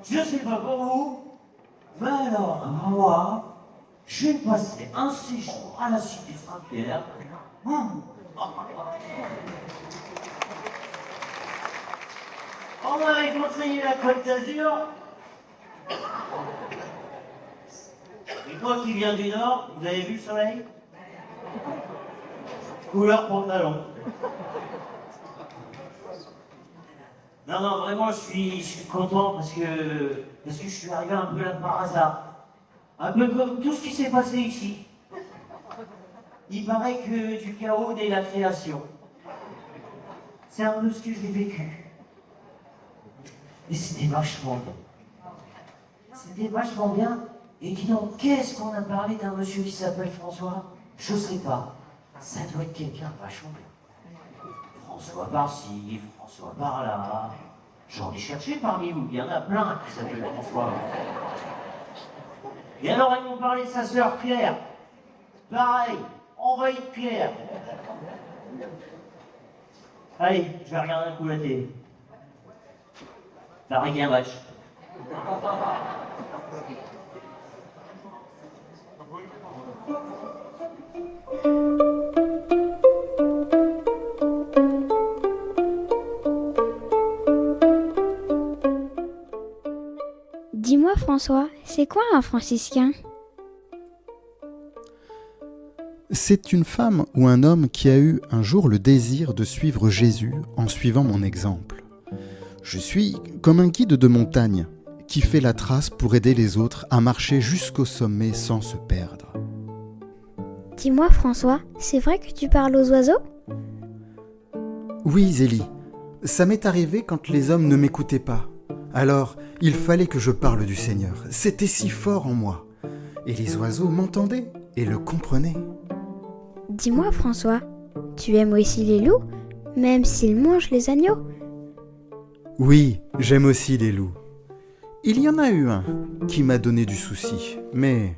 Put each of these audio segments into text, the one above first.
Je sais pas pour vous, mais alors, moi, je vais passer un séjour à la cité Saint-Pierre. On m'avait conseillé la Côte d'Azur. Et toi qui viens du Nord, vous avez vu le soleil? Couleur pantalon. Non, vraiment, je suis content parce que je suis arrivé un peu là par hasard. Un peu comme tout ce qui s'est passé ici. Il paraît que du chaos dès la création. C'est un peu ce que j'ai vécu. Et c'était vachement bien. C'était vachement bien. Et dis donc, qu'est-ce qu'on a parlé d'un monsieur qui s'appelle François? Je sais pas. Ça doit être quelqu'un de vachement bien. François par-ci, François par-là. J'en ai cherché parmi vous, il y en a plein qui s'appellent François. Et alors ils m'ont parlé de sa sœur Claire. Pareil, envahie de Claire. Allez, je vais regarder un coup la télé. Pareil qu'il y a un match. Dis-moi François, c'est quoi un franciscain? C'est une femme ou un homme qui a eu un jour le désir de suivre Jésus en suivant mon exemple. Je suis comme un guide de montagne qui fait la trace pour aider les autres à marcher jusqu'au sommet sans se perdre. Dis-moi François, c'est vrai que tu parles aux oiseaux? Oui, Zélie, ça m'est arrivé quand les hommes ne m'écoutaient pas. Alors, il fallait que je parle du Seigneur. C'était si fort en moi. Et les oiseaux m'entendaient et le comprenaient. Dis-moi François, tu aimes aussi les loups, même s'ils mangent les agneaux? Oui, j'aime aussi les loups. Il y en a eu un qui m'a donné du souci, mais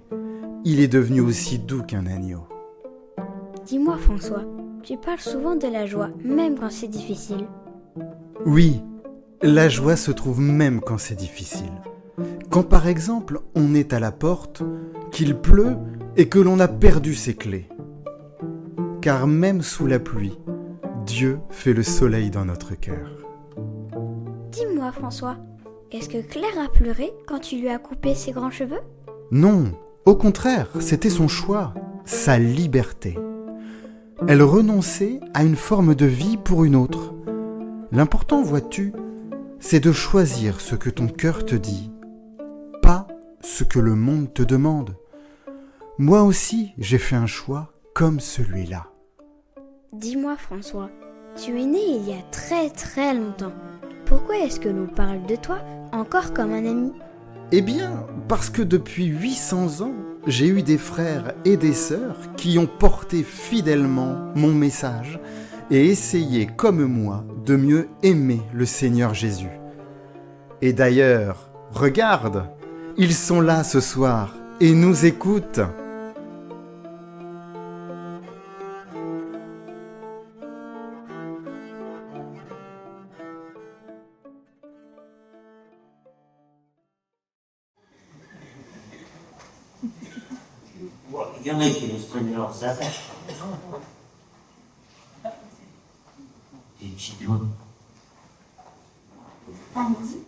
il est devenu aussi doux qu'un agneau. Dis-moi François, tu parles souvent de la joie, même quand c'est difficile. Oui, la joie se trouve même quand c'est difficile. Quand par exemple on est à la porte, qu'il pleut et que l'on a perdu ses clés. Car même sous la pluie, Dieu fait le soleil dans notre cœur. Dis-moi François, est-ce que Claire a pleuré quand tu lui as coupé ses grands cheveux? Non, au contraire, c'était son choix, sa liberté. Elle renonçait à une forme de vie pour une autre. L'important, vois-tu, c'est de choisir ce que ton cœur te dit, pas ce que le monde te demande. Moi aussi, j'ai fait un choix comme celui-là. Dis-moi François, tu es né il y a très très longtemps. Pourquoi est-ce que l'on parle de toi encore comme un ami? Eh bien, parce que depuis 800 ans, j'ai eu des frères et des sœurs qui ont porté fidèlement mon message et essayé, comme moi, de mieux aimer le Seigneur Jésus. Et d'ailleurs, regarde, ils sont là ce soir et nous écoutent. Il y en a qui laissent traîner leurs affaires. Des petits doigts. Allons-y.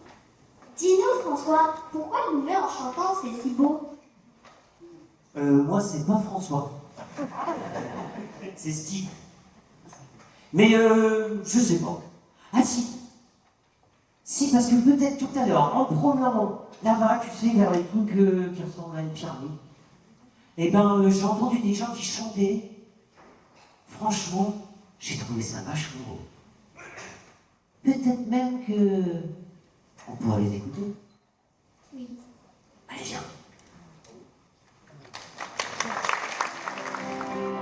Dis-nous, François, pourquoi louer en chantant, c'est si beau? Moi, c'est pas François. C'est Steve. Mais je sais pas. Ah si. Si, parce que peut-être tout à l'heure, en promenant là-bas, tu sais, vers les trucs qui ressemblent à une pyramide, eh ben, j'ai entendu des gens qui chantaient. Franchement, j'ai trouvé ça vachement beau. Peut-être même que On pourrait les écouter. Oui. Allez, viens.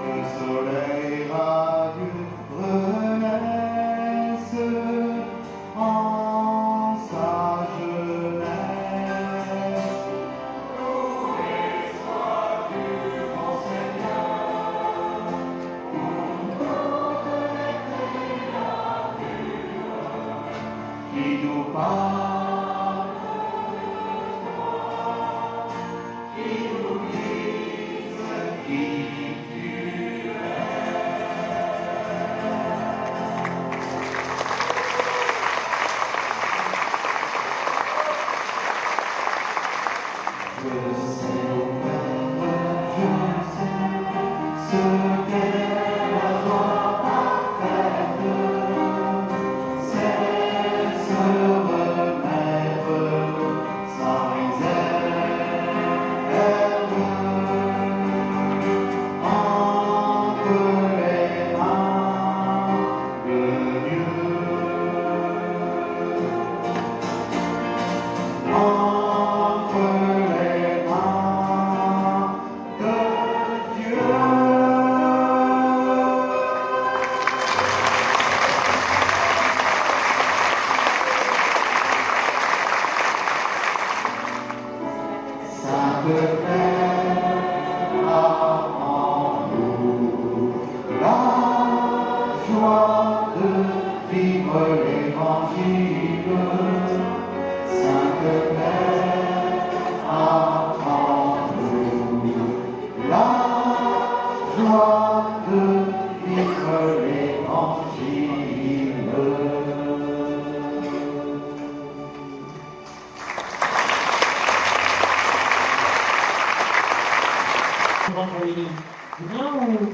Le soleil radieux renaisse en sa jeunesse. Tous les soirs du grand Seigneur, pour nous connaître la vue qui nous parle de toi, qui nous dit ce qui C'est bien ou...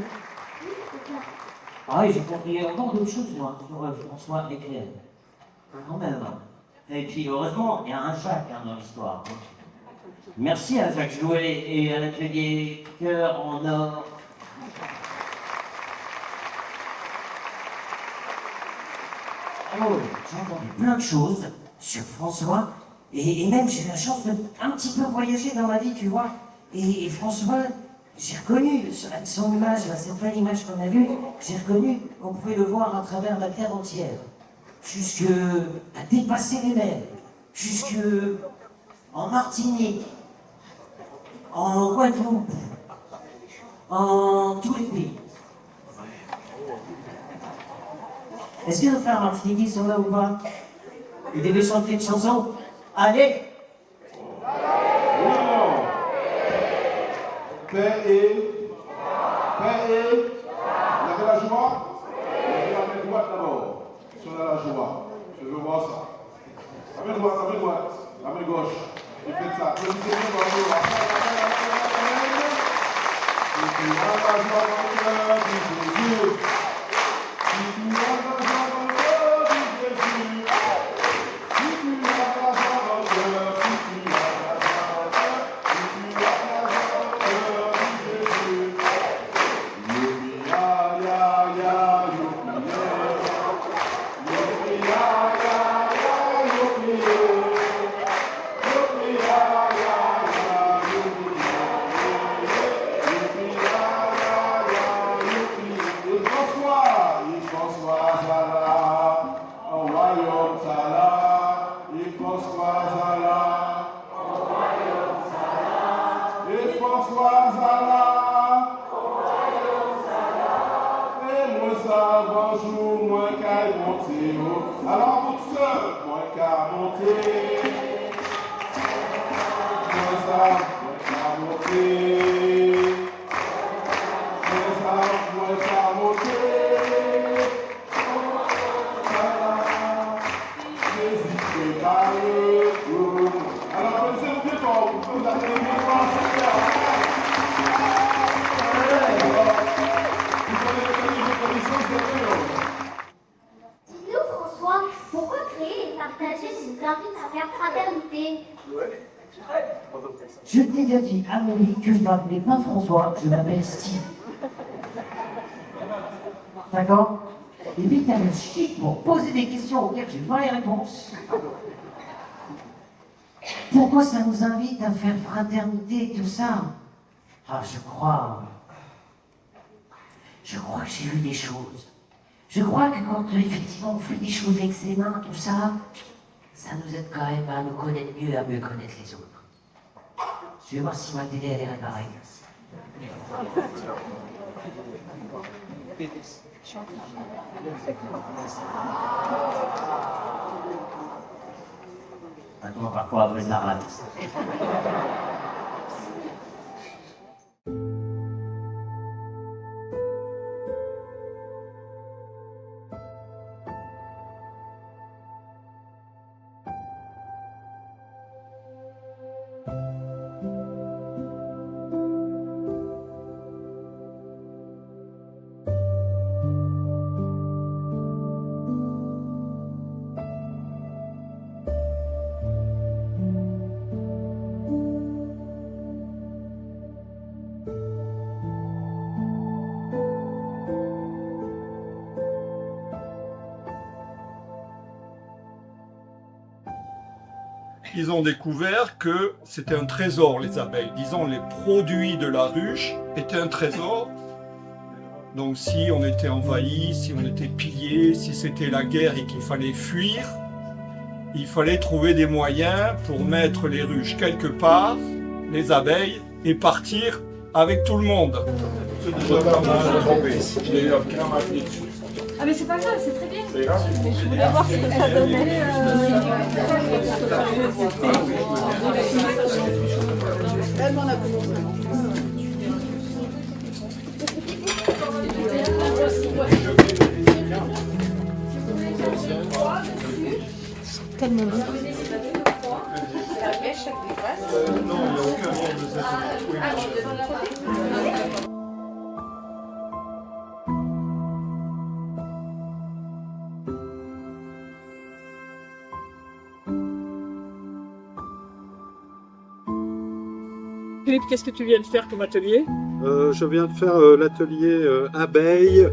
Ah oui, j'ai compris encore d'autres choses, moi, sur François Éclair. Quand même. Et puis, heureusement, il y a un Jacques dans l'histoire. Merci à Jacques Jouet et à l'atelier Cœur en Or. Oh, j'ai entendu plein de choses sur François, et même j'ai eu la chance de un petit peu voyager dans ma vie, tu vois. Et François, j'ai reconnu son image, cette belle image qu'on a vue, j'ai reconnu qu'on pouvait le voir à travers la terre entière, à dépasser les mers, jusque en Martinique, en Guadeloupe, en tous les pays. Est-ce que nos frères martiniquais sont là ou pas? Vous devez chanter une chanson? Allez! Paix et... Vous avez la joie? Vous avez la main droite d'abord. Si on a la joie, je veux voir ça. La main droite, la main gauche. Et faites ça. Applaudissez bien dans la joie. Si tu as la joie dans le cœur, dis Jésus. Si tu as la joie dans le cœur, dis Jésus. Si tu as la joie dans le cœur, si tu as la joie dans le cœur, si tu as la joie dans le cœur, dis Jésus. Youpi, ya, ya, ya, youpi, ya. Youpi, ya, ya, ya, youpi, ya. Youpi, ya, ya, ya, youpi, ya. Youpi, ya, ya, ya, youpi. Et François Zala, au royaume Zala. Et François Zala, au royaume Zala. Et François Zala, au royaume Zala. Et moi ça, bonjour, moi qu'à monter. Alors vous seuls, moi qu'à monter. Moi ça, moi qu'à monter. Moi ça monter. Jésus préparé pour nous. Alors, applaudissez-vous bien fort. Vous avez bien fort, Seigneur. Vous connaissez les conditions de Dieu. Dis-nous, François, pourquoi créer et partager nous invite à faire fraternité? Je t'ai déjà dit, Amélie, que je m'appelais pas François, je m'appelle Steve. D'accord? Et puis t'as le chic pour poser des questions auxquelles j'ai pas les réponses. Pourquoi ça nous invite à faire fraternité, tout ça? Ah, je crois que j'ai vu des choses. Je crois que quand effectivement on fait des choses avec ses mains, tout ça, ça nous aide quand même à nous connaître mieux, à mieux connaître les autres. Je vais voir si ma télé elle est réparée. Maintenant, parfois, après la rate. Ils ont découvert que c'était un trésor, les abeilles. Disons, les produits de la ruche étaient un trésor. Donc si on était envahi, si on était pillé, si c'était la guerre et qu'il fallait fuir, il fallait trouver des moyens pour mettre les ruches quelque part, les abeilles, et partir avec tout le monde. C'est déjà pas mal. J'ai eu un pied dessus. Ah mais c'est pas grave, c'est très bien. C'est grave. Je voulais voir ce que ça donnait. Tellement bon. Non, il n'y a aucun nom de cette. Philippe, qu'est-ce que tu viens de faire comme atelier? Je viens de faire l'atelier abeilles,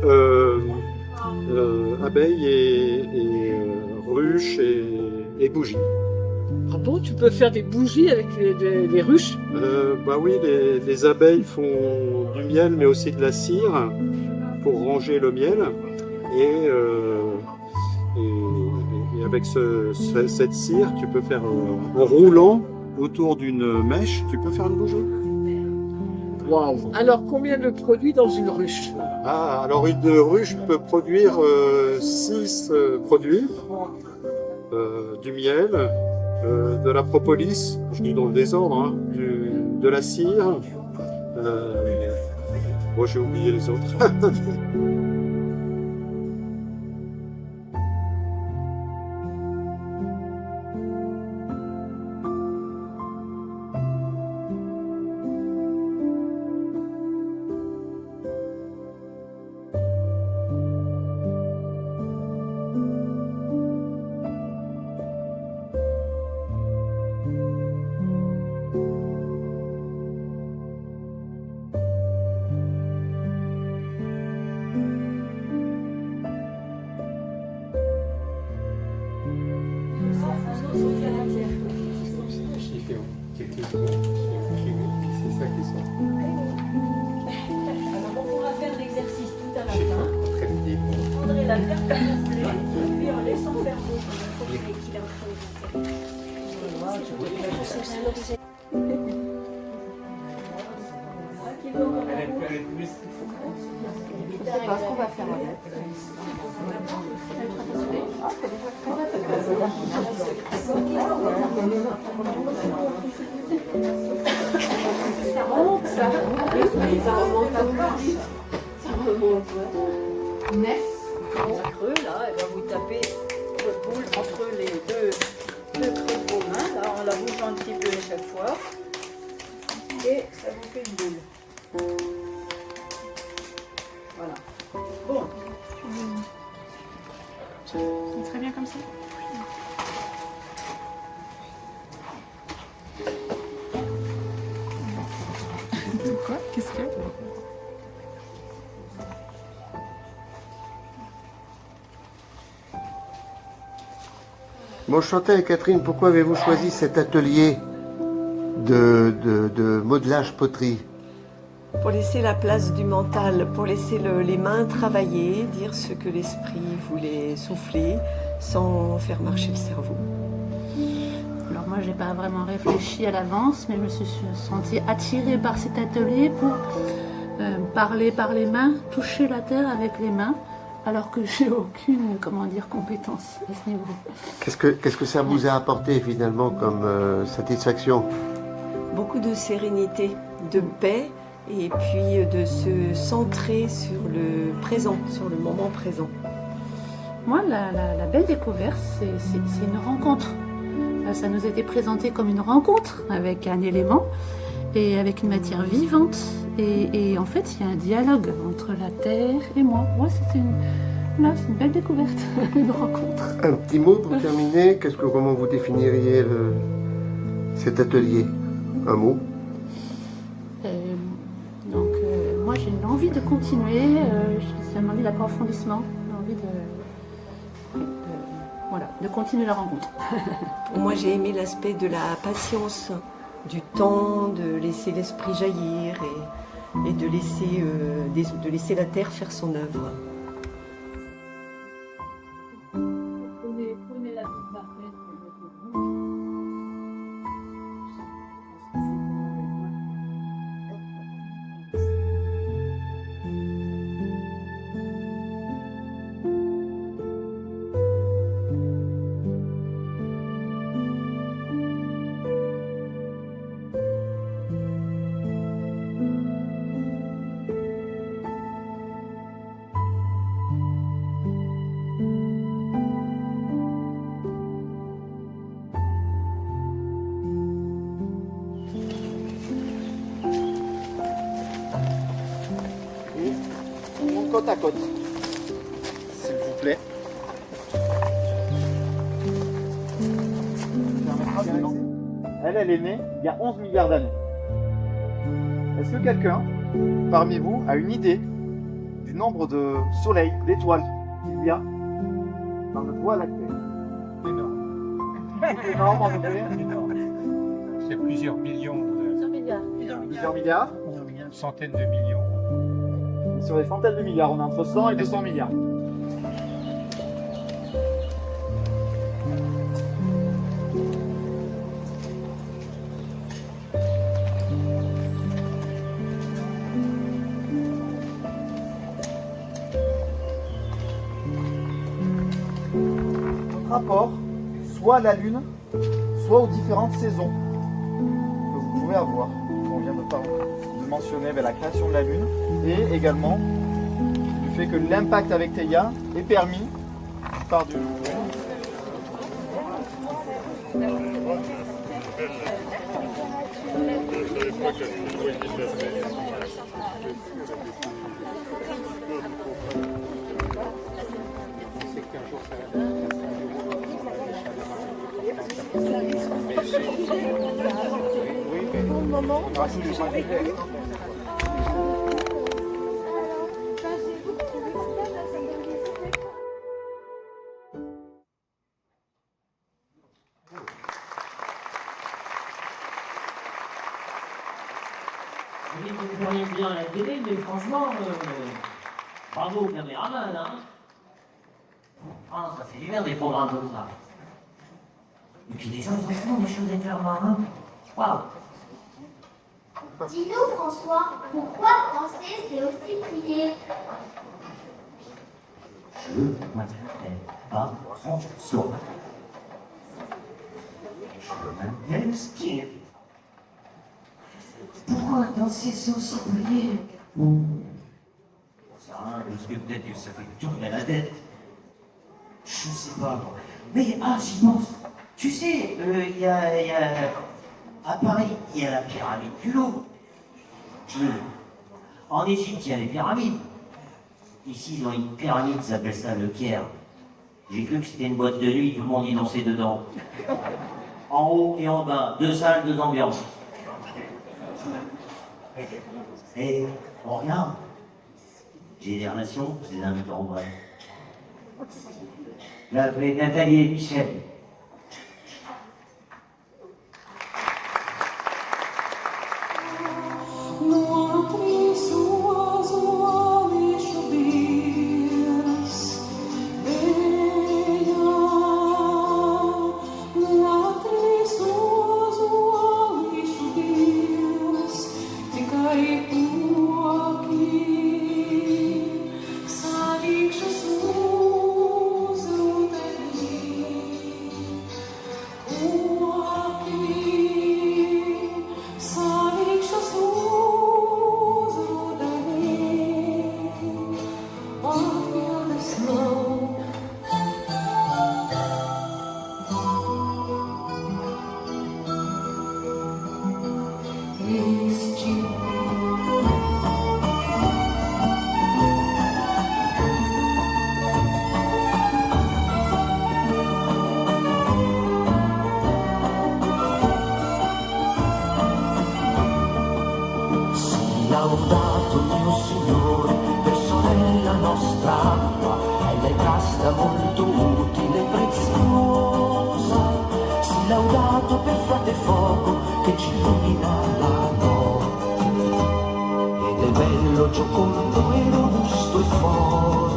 abeilles et ruches et bougies. Ah bon, tu peux faire des bougies avec des ruches? Bah oui, les abeilles font du miel mais aussi de la cire pour ranger le miel. Et avec cette cire, tu peux faire en roulant autour d'une mèche, tu peux faire une bougie. Waouh! Alors combien de produits dans une ruche? Ah, alors une ruche peut produire 6 produits, du miel, de la propolis, je dis dans le désordre, hein, de la cire, bon j'ai oublié les autres. C'est ça qui sort. Alors on pourra faire l'exercice tout à la fin. Il faudrait la faire gonfler, et puis en laissant faire gonfler. Qu'il est en train Je sais pas ce qu'on va faire avec. Ça remonte, ça. Ça remonte encore. Ça remonte. Neuf. creux là, et ben vous tapez votre boule entre les deux creux de vos mains, là, en la bougeant un petit peu à chaque fois. Et ça vous fait une boule. Voilà. Bon. C'est très bien comme ça. Quoi? Qu'est-ce que... Bon, Chantal et Catherine, pourquoi avez-vous choisi cet atelier de modelage poterie? Pour laisser la place du mental, pour laisser les mains travailler, dire ce que l'esprit voulait souffler, sans faire marcher le cerveau. Alors moi, j'ai pas vraiment réfléchi à l'avance, mais je me suis sentie attirée par cet atelier pour parler par les mains, toucher la terre avec les mains, alors que j'ai aucune, compétence à ce niveau. Qu'est-ce que ça vous a apporté finalement comme satisfaction? Beaucoup de sérénité, de paix, et puis de se centrer sur le présent, sur le moment présent. Moi, la belle découverte, c'est une rencontre. Ça nous était présenté comme une rencontre avec un élément et avec une matière vivante. Et en fait, il y a un dialogue entre la terre et moi. Moi, c'est une belle découverte, une rencontre. Un petit mot pour terminer. Comment vous définiriez cet atelier? Un mot? Moi, j'ai une envie de continuer. C'est une envie d'approfondissement, une envie de continuer la rencontre. Pour moi, j'ai aimé l'aspect de la patience, du temps, de laisser l'esprit jaillir et de laisser la terre faire son œuvre. Côte à côte, s'il vous plaît. Elle est née il y a 11 milliards d'années. Est-ce que quelqu'un parmi vous a une idée du nombre de soleils, d'étoiles qu'il y a dans le Voie lactée? Énorme, en effet. C'est plusieurs millions. Plusieurs milliards. Une centaine de millions. Sur les centaines de milliards, on a entre 100 et 200 milliards. Notre rapport, soit à la Lune, soit aux différentes saisons que vous pouvez avoir. On vient de mentionner la création de la Lune et également du fait que l'impact avec Théia est permis par Dieu. Vous voyez bien à la télé, mais franchement, bravo au caméraman, hein. Ah, ça fait du bien des programmes comme ça. Et puis les gens, ils en font des choses éclairement, hein. Waouh. Dis-nous, François, pourquoi danser, c'est aussi prier? Je m'appelle pas François. Je m'appelle Steve. Pourquoi danser, c'est aussi prier? Ça sert à rien, parce que peut-être que ça fait tourner la tête. Je sais pas. Mais, j'y pense. Tu sais, il y a... À Paris, il y a la pyramide du Louvre. En Égypte, il y a les pyramides. Ici, ils ont une pyramide, ils appellent ça le Caire. J'ai cru que c'était une boîte de nuit, tout le monde y dansait dedans. En haut et en bas, 2 salles, 2 ambiances. Et on regarde. J'ai des relations, je les invite en vrai. Là, vous avez Nathalie et Michel. Laudato mio Signore, verso nella nostra acqua, e lei casta molto utile e preziosa. Sii laudato per frate fuoco che ci illumina la notte, ed è bello, giocondo e robusto e forte.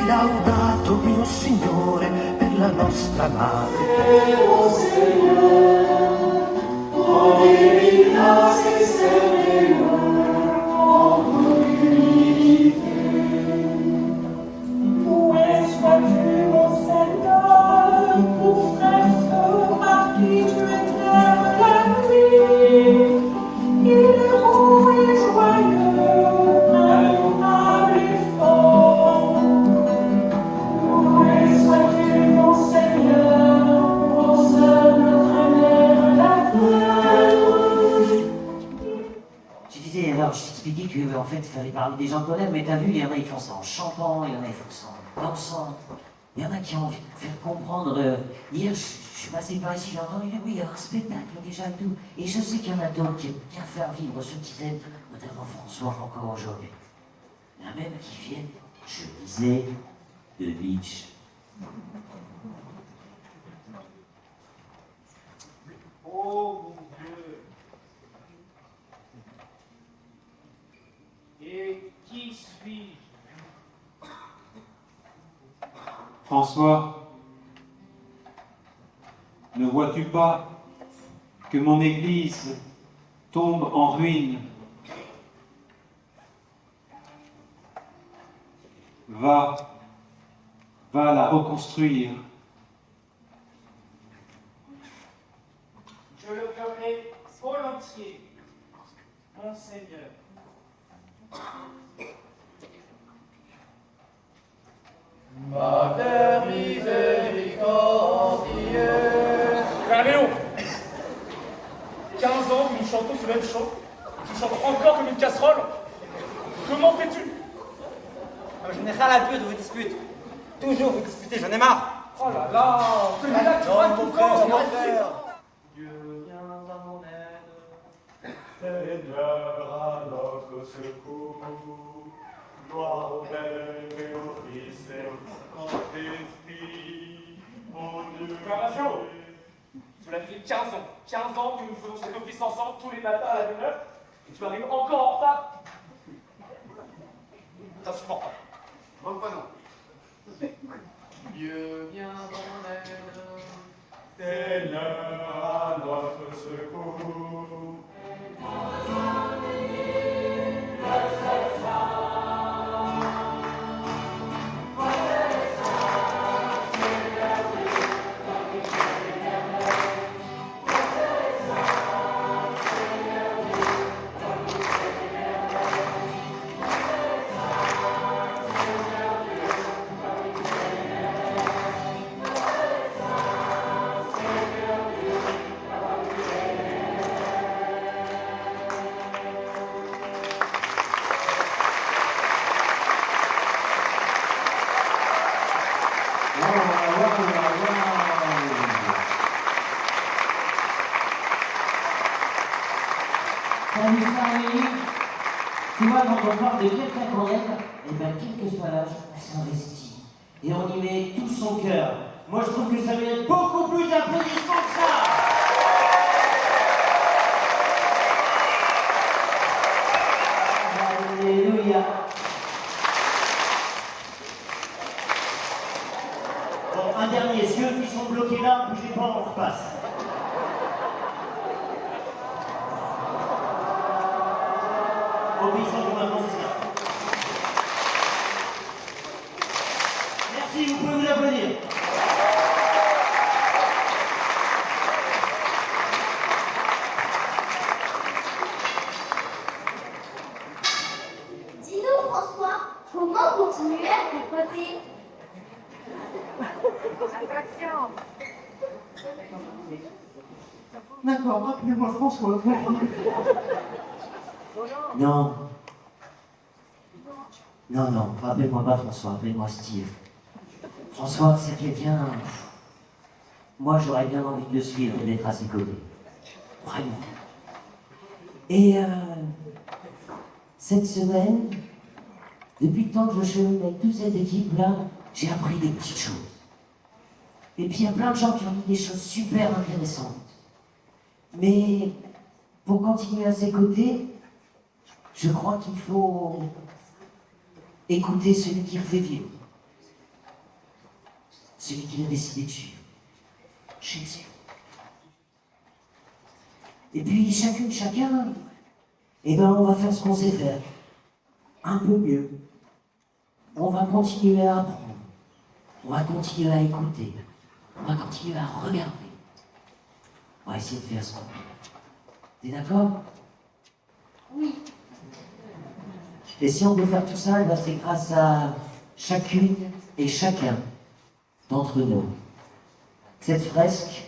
Laudato mio Signore per la nostra madre. Oh Seigneur, oh divina Seigneur, oh glorifié. Loué sois-tu mon Seigneur, pour frère par qui tu éclaires la nuit. Il est beau et joyeux, innommable et fort. Tu disais, alors je t'expliquais que en fait il fallait parler des gens qu'on aime, mais t'as vu, il y en a ils font ça en chantant, il y en a ils font ça en dansant, il y en a qui ont envie de faire comprendre. Hier je suis passé par ici, j'ai entendu oui, il y a un spectacle déjà et tout, et je sais qu'il y en a d'autres qui aiment bien faire vivre ce qu'ils aiment, notamment François encore aujourd'hui. Il y en a même qui viennent, je disais, de Nietzsche. Oh mon Dieu! Et qui suis-je? François, ne vois-tu pas que mon église tombe en ruine? Va la reconstruire. Je le ferai volontiers, mon Seigneur. Mater miséricordieux. Frère Léon, 15 ans que nous chantons ce même chant, tu chantes encore comme une casserole. Comment fais-tu? Je n'ai rien à dire de vos disputes. Toujours vous disputez, j'en ai marre. Oh là là, celui-là qui va tout frère, mon mon frère. Dieu vient à mon aide. Seigneur, à notre secours, gloire au Père et au Fils et au Saint-Esprit, mon Dieu. Préparation. Cela fait 15 ans que nous faisons cet office ensemble tous les matins à la même heure, et tu arrives encore en retard. C'est insupportable. Reprenons. Dieu vient à mon aide. Seigneur, à notre secours. Tu vois, quand on parle de quelqu'un qu'on aime, et bien, quel que soit l'âge, elle s'investit. Et on y met tout son cœur. Moi, je trouve que ça mérite beaucoup plus d'applaudissements que ça. Alléluia. Bon, un dernier. Ceux qui sont bloqués là, bougez pas, on repasse. Obéissant comme un franciscain. Merci, vous pouvez vous applaudir. D'accord, rappelez-moi François. Non. Non, non, rappelez-moi pas François, appelez-moi Steve. François, c'est quelqu'un... Moi, j'aurais bien envie de le suivre et d'être à ses côtés. Vraiment. Et cette semaine, depuis le temps que je chemine avec toute cette équipe-là, j'ai appris des petites choses. Et puis il y a plein de gens qui ont dit des choses super intéressantes. Mais pour continuer à ses côtés, je crois qu'il faut écouter celui qui le fait vivre. Celui qui a décidé de suivre. Jésus. Et puis chacune, chacun, eh ben on va faire ce qu'on sait faire. Un peu mieux. On va continuer à apprendre. On va continuer à écouter. On va continuer à regarder. On va essayer de faire ce qu'on peut. T'es d'accord? Oui. Et si on peut faire tout ça, eh ben c'est grâce à chacune et chacun d'entre nous. Cette fresque,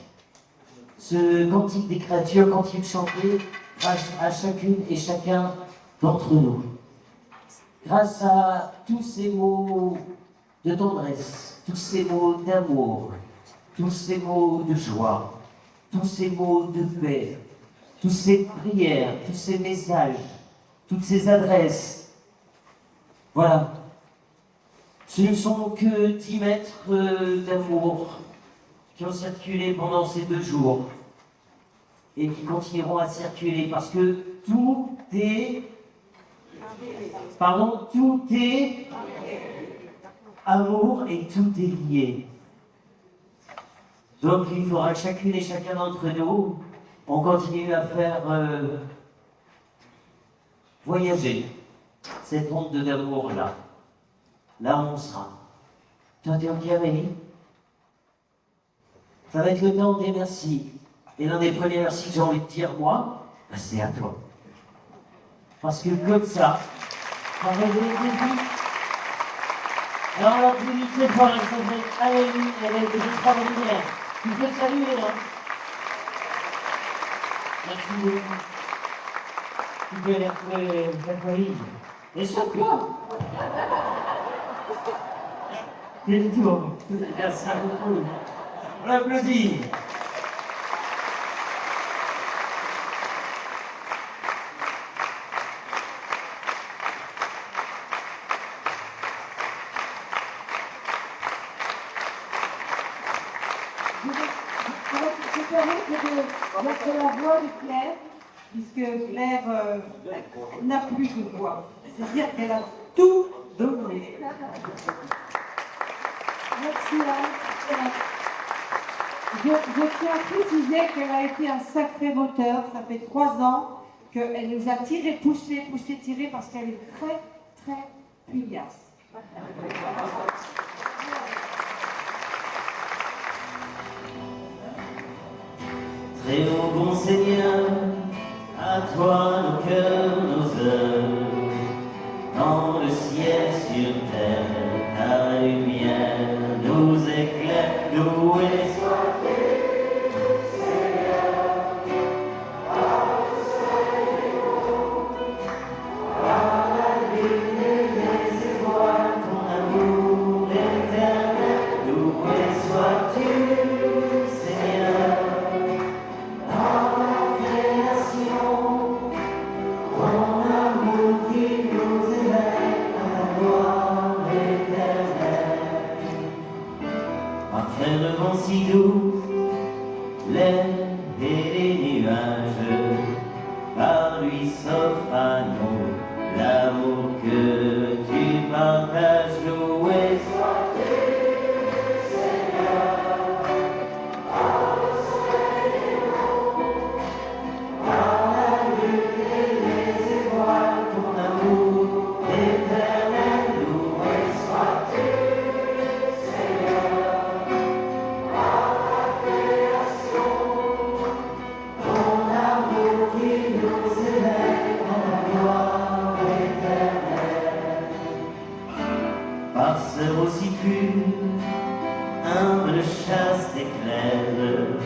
ce cantique des créatures, cantique chanté, grâce à chacune et chacun d'entre nous. Grâce à tous ces mots de tendresse, tous ces mots d'amour, tous ces mots de joie, tous ces mots de paix, toutes ces prières, tous ces messages, toutes ces adresses. Voilà. Ce ne sont que 10 mètres d'amour qui ont circulé pendant ces 2 jours et qui continueront à circuler parce que tout est... Pardon, tout est amour et tout est lié. Donc il faudra que chacune et chacun d'entre nous, on continue à faire voyager cette onde d'amour-là. Là où on sera. Toi, t'es ok, Amélie? Ça va être le temps des merci. Et l'un des premiers merci que j'ai envie de dire, moi, bah, c'est à toi. Parce que comme ça révélé des vies. Alors, on l'applaudit très fort, elle s'appelle Amélie, elle est extraordinaire. Tu peux le saluer, là. Merci beaucoup. Tu peux aller retrouver la famille. Et surtout, c'est le tour. Merci beaucoup. On l'applaudit. Je permets de mettre la voix de Claire, puisque Claire n'a plus de voix. C'est-à-dire qu'elle a tout donné. Merci Anne. Je tiens à préciser qu'elle a été un sacré moteur. Ça fait 3 ans qu'elle nous a tiré, poussé, tiré, parce qu'elle est très, très pugnace. Très haut bon Seigneur, à toi nos cœurs, nos œuvres, dans le ciel, sur terre, ta lumière nous éclaire, loué sois-tu, Seigneur, par le soleil et l'eau, par la lune et les étoiles, ton amour éternel, loué sois-tu, Seigneur. Si doux, l'air et les nuages, par lui s'offre à nous l'amour que tu partages, loué sois-tu, Seigneur, par le soleil et l'eau, par la lune et les étoiles, ton amour éternel, loué sois-tu, Seigneur. de chasse d'éclairs.